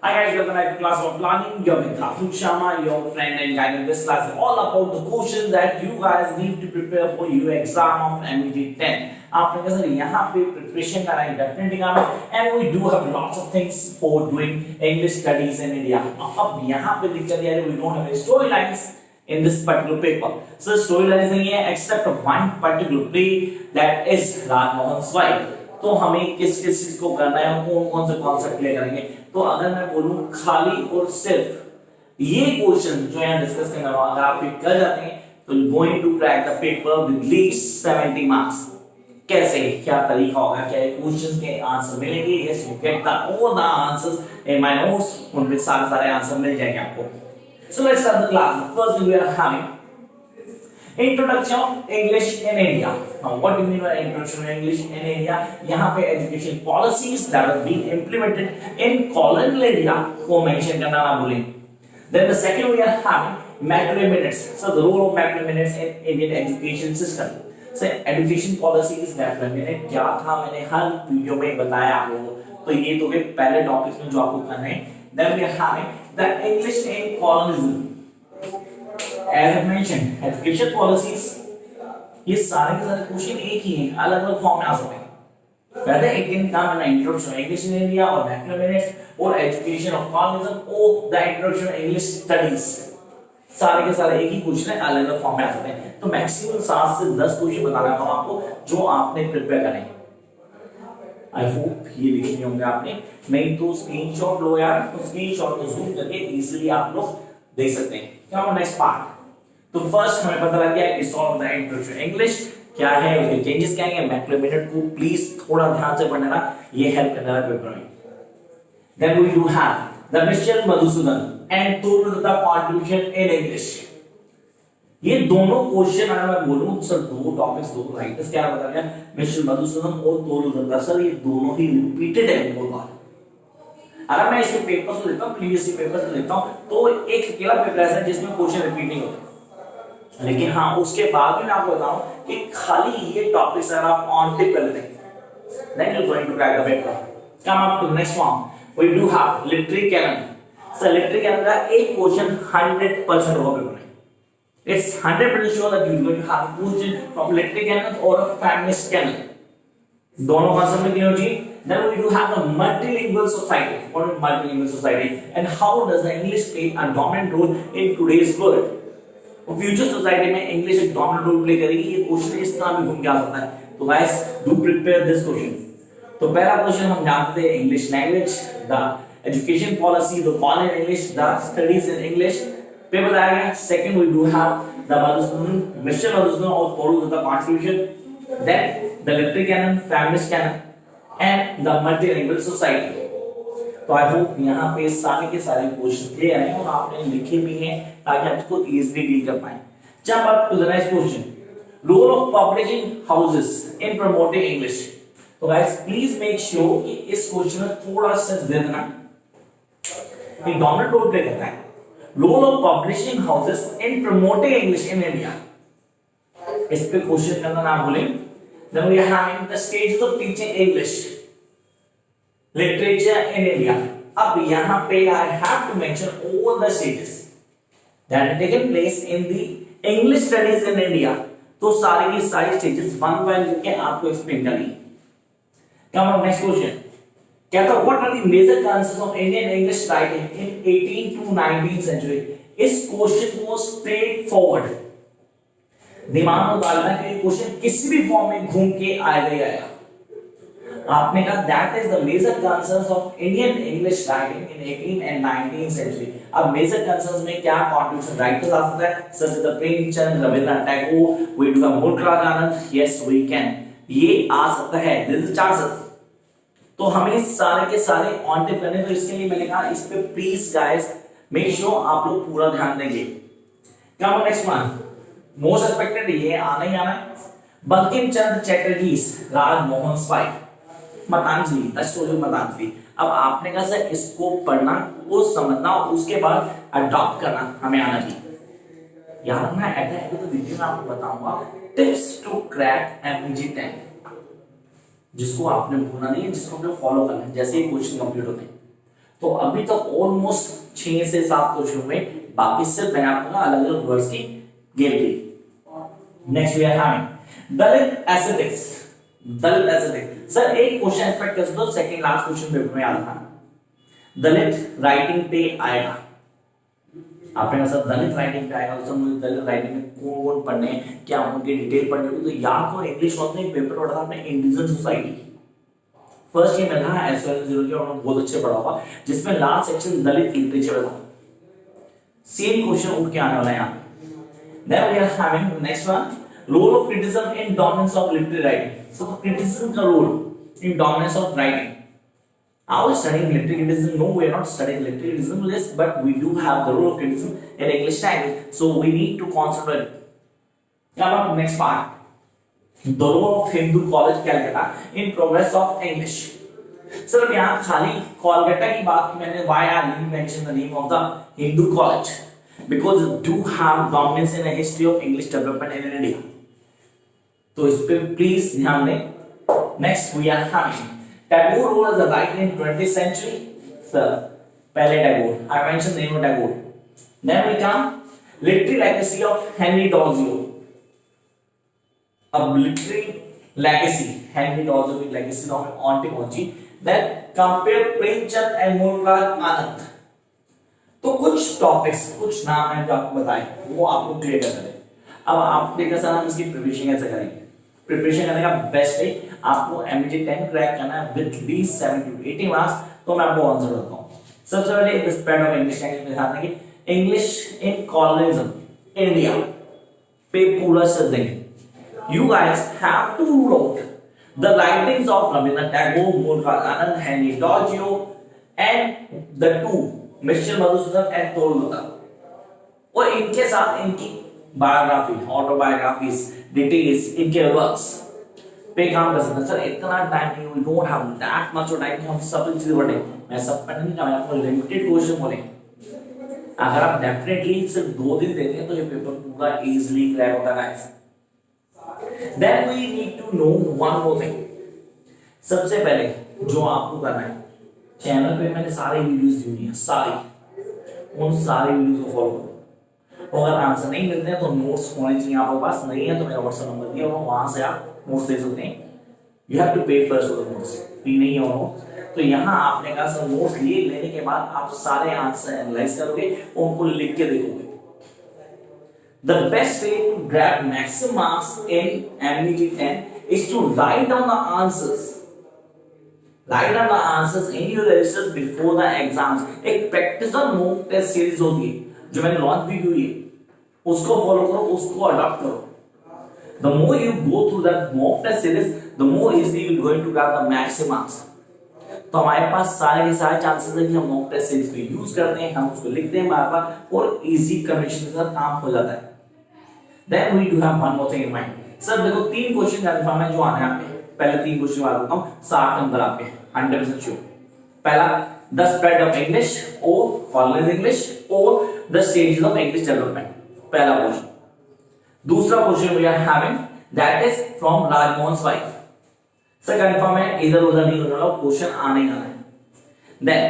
Hi guys, welcome back to class of planning. You're with RAHUL Sharma, your friend and guide in this class. All about the questions that you guys need to prepare for your exam of MEG 10. आपने कैसे यहाँ पे preparation करना है definitely करना है, and we do have lots of things for doing English studies in India. अब यहाँ पे दिक्कत ये है we don't have any storylines in this particular paper. So storylines नहीं है except one particular play that is Rajmohan स्वाई. तो हमें किस किस चीज को करना है, कौन कौन से कॉन्सेप्ट प्ले करेंगे. तो अगर मैं बोलूं खाली और सिर्फ ये क्वेश्चन जो यहाँ डिस्कस करना है अगर आप कर जाते हैं तो going to crack the paper with least 70 marks. कैसे, क्या तरीका होगा, क्या क्वेश्चन के आंसर मिलेंगे. Yes, you get all the answers in my notes. उनमें सारे आंसर मिल जाएंगे आपको. So let's start the class. First we are having Introduction of English in India. Now, what do you mean by introduction of English in India? यहाँ पे education policies that are being implemented in colonial India को mention करना ना भूलें. Then the second we are having macro minutes. So the role of macro minutes in Indian education system. So education policies macro minute क्या था मैंने हर video में बताया आपको. तो ये तो के पहले टॉपिक्स में जो आपको करना है. Then we are having the English in colonialism. As I mentioned, education policies ये सारे के सारे क्वेश्चन एक ही हैं, अलग अलग फॉर्म में आ सकते हैं. whether it can come in introduction of English in India or macro minutes or education of colonialism or the introduction of English studies, सारे के सारे एक ही क्वेश्चन है, अलग अलग फॉर्म में आ सकते हैं. तो मैक्सिमम 7 से 10 क्वेश्चन बताना है आपको जो आपने प्रिपेयर करने. आई होप ये लिखे होंगे आपने, नहीं तो स्क्रीनशॉट लो यार. तो स्क्रीनशॉट को जूम करके इजीली आप लोग देख सकते हैं. क्या नेक्स्ट पार्ट. तो फर्स्ट हमें पता लग गया कि सॉल्व द इंट्रोडक्शन इंग्लिश क्या है, उसके चेंजेस क्या हैं. मैक्रो मिनट को प्लीज थोड़ा ध्यान से पढ़ना, ये हेल्प करना है पेपर में. Then we do have the mister Madhusudan and Toru Dutt contribution in English. ये दोनों क्वेश्चन अगर मैं बोलूं सर दो टॉपिक्स दो राइटर्स क्या बता गया, मिस्टर मधुसूदन और तुरुदत्ता. सर ये दोनों ही रिपीटेड है बहुत बार. अगर मैं इसके पेपर से लेता हूं, प्रीवियस पेपर से लेता हूं, तो एक अकेला पेपर ऐसा है जिसमें क्वेश्चन रिपीट नहीं होते. लेकिन हाँ उसके बाद भी मैं आपको बताऊं कि खाली ये टॉपिक्स अगर आप ऑन टिक कर लेते हैं then you're going to crack the paper. Come up to the next one. We do have literary canon. So literary canon का एक क्वेश्चन 100% होगा पेपर में. It's 100% sure that you're going to have a question from literary canon or a feminist canon. दोनों concept में clear हो जी. Then we do have the multilingual society. What is multilingual society and how does the English play a dominant role in today's world? Future society में English एक dominant role play करेगी. ये question इस तरह भी घूम के आ सकता है. तो guys do prepare this question. तो पहला क्वेश्चन हम जानते थे English language, the education policy, the college English, the studies in English पे बताया गया. Second we do have the Madhusudan, mister Madhusudan और Toru Dutt contribution. Then the literary canon, feminist canon and the multilingual society. तो आई होप यहाँ पे सारे के सारे क्वेश्चन क्लियर हैं और आपने लिखे भी हैं ताकि आप इसको इजीली डील कर पाएं. Jump up to the next question. Role of publishing houses in promoting English. तो गाइस प्लीज मेक श्योर कि इस क्वेश्चन में थोड़ा सा दे देना. एक डोमिनेंट रोल प्ले करता है. Role of publishing houses in promoting English in India. इस पे क्वेश्चन करना ना भूलें. Then we are having the stages of teaching English literature in India. अब यहाँ पे I have to mention all the stages that have taken place in the English studies in India. तो सारी की सारी stages one by one के आपको explain करनी. Come on next question. क्या था what are the major concerns of Indian English writing in 18th to 19th century? इस क्वेश्चन को straight forward दिमाग में डालना कि क्वेश्चन किसी भी फॉर्म में घूम के आएगा. आपने कहा that is the major concerns of Indian English writing in 18th and 19th century. अब major concerns में क्या contribution writers आ सकता है, such as Premchand, Rabindranath Tagore, we do have Mulk Raj Anand. Yes we can. ये आ सकता है. This is chances. तो हमें सारे के सारे ऑन टिप करने. तो इसके लिए मैंने कहा इस पे प्लीज गाइस मेक श्योर आप लोग पूरा ध्यान देंगे. क्या नेक्स्ट वन मोस्ट एक्सपेक्टेड ये आना ही आना है. बंकिम चंद्र चटर्जी, राजमोहन स्वाई, Matangini, the story of Matangini. अब आपने कहा सर इसको पढ़ना, वो समझना, उसके बाद अडॉप्ट करना हमें आना चाहिए. याद रखना है. At the end of the video में आपको बताऊंगा टिप्स टू क्रैक MEG 10, जिसको आपने भूलना नहीं है, जिसको आपने फॉलो करना है जैसे ही क्वेश्चन कंप्लीट होते हैं. तो अभी तक ऑलमोस्ट 6 से 7 क्वेश्चन हुए, बाकी सिर्फ मैंने आपको अलग अलग वर्ड्स की गेम दी। Next we are having Dalit aesthetics. Dalit aesthetics sir एक क्वेश्चन एक्सपेक्ट कर सकते हो, सेकंड लास्ट क्वेश्चन पेपर में आता था, दलित राइटिंग पे आएगा। आपने कहा सर दलित राइटिंग पे आएगा, तो मुझे दलित राइटिंग में कौन कौन पढ़ने हैं, क्या उनकी डिटेल पढ़नी होगी, तो याद तो इंग्लिश में एक पेपर पढ़ा था आपने इंडिजन सोसाइटी, फर्स्ट ये में था एसएल 0 के, और बहुत अच्छे पढ़ा होगा, जिसमें लास्ट सेक्शन दलित लिटरेचर था। सेम क्वेश्चन उठ के आने वाला है यहाँ। Then we are having the next one, role of criticism in dominance of literary writing. So criticism का role in dominance of writing. Are we studying literary criticism? No, we are not studying literary criticism, yes, but we do have the role of criticism in English language. So we need to concentrate. Now about next part, the role of Hindu College Calcutta in progress of English. Sir, यहाँ खाली कोलकाता की बात की मैंने, why I didn't mention the name of the Hindu College? Because it do have dominance in the history of English development in India. तो इस पे please ध्यान दें। Next we are having Tagore role as a writer in 20th century. Sir, पहले Tagore. I mentioned the name of Tagore. Then we come literary legacy of Henry Thoreau. अब literary legacy Henry Thoreau की legacy नाम है ontology. Then compare Premchand and Mulk Raj आनंद। तो कुछ topics, कुछ नाम है जो आपको बताए, वो आपको क्लियर करना है। अब आप देखा सर हम इसकी प्रिपरेशन कैसे करेंगे। प्रिपरेशन करने का बेस्ट वे आपको एमजी 10 क्रैक करना है विद लीस्ट 70 to 80 मार्क्स। तो मैं आपको आंसर देता हूँ। सबसे पहले the spread of English language में ध्यान देंगे, इंग्लिश इन कॉलोनिज्म इंडिया पे पूरा चल देंगे। You guys have to rote the writings of Rabindranath Tagore, Mulk Raj Anand, Henry Derozio and the two mister Madhusudan and Toru Dutt, और इनके साथ इनकी बायोग्राफी, ऑटोबायोग्राफीज, डिटेल्स, इनके वर्क्स पे काम कर सकते हैं। सर इतना टाइम नहीं, we don't have that much of time, हम सब चीजें पढ़े। मैं सब पढ़ने नहीं चाहूंगा, आपको लिमिटेड क्वेश्चन बोले। अगर आप डेफिनेटली सिर्फ 2 दिन देते हैं तो ये पेपर पूरा इजीली क्रैक होता है guys. Then we need to know one more thing. सबसे पहले जो आपको करना है, चैनल पे मैंने सारे वीडियोस दी हुई हैं, सारी, उन सारे वीडियोस को फॉलो करो। अगर आंसर नहीं मिलते हैं तो नोट्स होने चाहिए आपके पास, नहीं है तो मेरा व्हाट्सएप नंबर दिया हुआ, वहां से आप नोट्स दे सकते हैं। यू हैव टू पे first for the notes, free नहीं है नोट्स। तो यहाँ आपने कहा सर नोट्स लिए, लेने के बाद आप सारे आंसर एनालाइज करोगे और उनको लिख के देखोगे। The best way to grab maximum marks in MEG 10 is to write down the answers. Write down the answers in your registers before the exams. एक प्रैक्टिस और मॉक टेस्ट सीरीज होती है जो मैंने लॉन्च भी हुई है, उसको फॉलो करो, उसको अडॉप्ट करो। The more you go through that mock test series, the more easily you're going to grab the maximum marks. तो हमारे पास सारे के सारे चांसेस है कि हम मॉक टेस्ट सीरीज को यूज करते हैं, हम उसको लिखते हैं बार बार और इजी कन्वर्सेशन के साथ काम हो जाता है। Then we do have one more thing in mind. Sir देखो 3 क्वेश्चन कंफर्म है जो आने हैं आपके। पहले 3 क्वेश्चन बता देता हूँ, 60 नंबर आपके 100% श्योर। पहला, द स्प्रेड ऑफ इंग्लिश और कॉलेज इंग्लिश और the stages of English development, पहला क्वेश्चन। दूसरा question we are having that is from Rajmohan wife. Sir confirm है, इधर उधर नहीं होने वाला, क्वेश्चन आने ही आना है। Then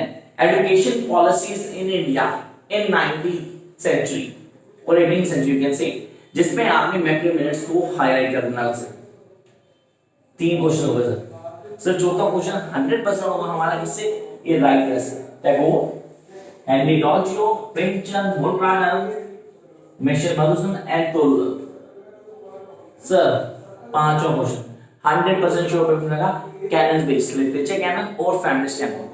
education policies in India in 19th century और 18th सेंचुरी कैन से, जिसमें आपने मैक्रो मिनट्स को हाईलाइट कर देना है। 3 क्वेश्चन हो गए सर। सर चौथा क्वेश्चन 100% होगा हमारा, किससे, ये राइटर से, Tagore, Henry Derozio, Premchand, Mulk Raj Anand, mister Madhusudan and Toru Dutt. Sir पांचवा क्वेश्चन 100% श्योर पेपर मिलेगा, कैनन बेस्ड लिटरेचर कैनन और feminist canon.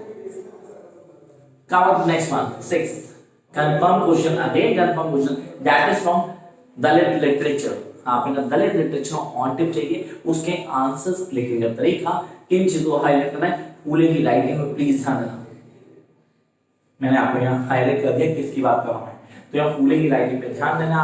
Come next month 6th confirm question, again confirm question that is from Dalit literature. आपने दलित लिटरेचर ऑन टिप चाहिए, उसके आंसर्स लिखने का तरीका, किन चीजों को हाईलाइट करना है, फूले की राइटिंग में प्लीज ध्यान देना। मैंने आपको यहाँ हाईलाइट कर दिया किसकी बात कर रहा हूँ, तो यहाँ फूले की राइटिंग पे ध्यान देना।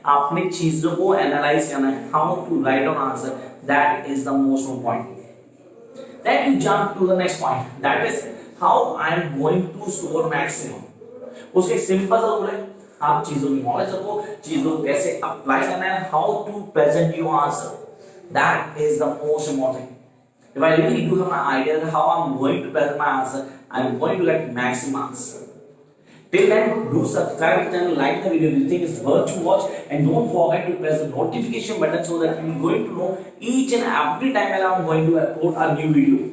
आपने चीजों को एनालाइज करना है, how to write on answer, that is the most important. Then you jump to the next point, that is how I am going to score maximum. उसके सिंपल सा रूल है, आप चीजों की नॉलेज रखो, चीजों को कैसे अप्लाई करना है, how to present your answer, that is the most important. If I really do have an idea of how I'm going to present my answer, I am going to get maximum marks. Till then, do subscribe the channel, like the video if you think it's worth to watch, and don't forget to press the notification button so that you are going to know each and every time I am going to upload a new video.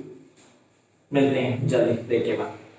मिलते हैं जल्दी, देखिए bye.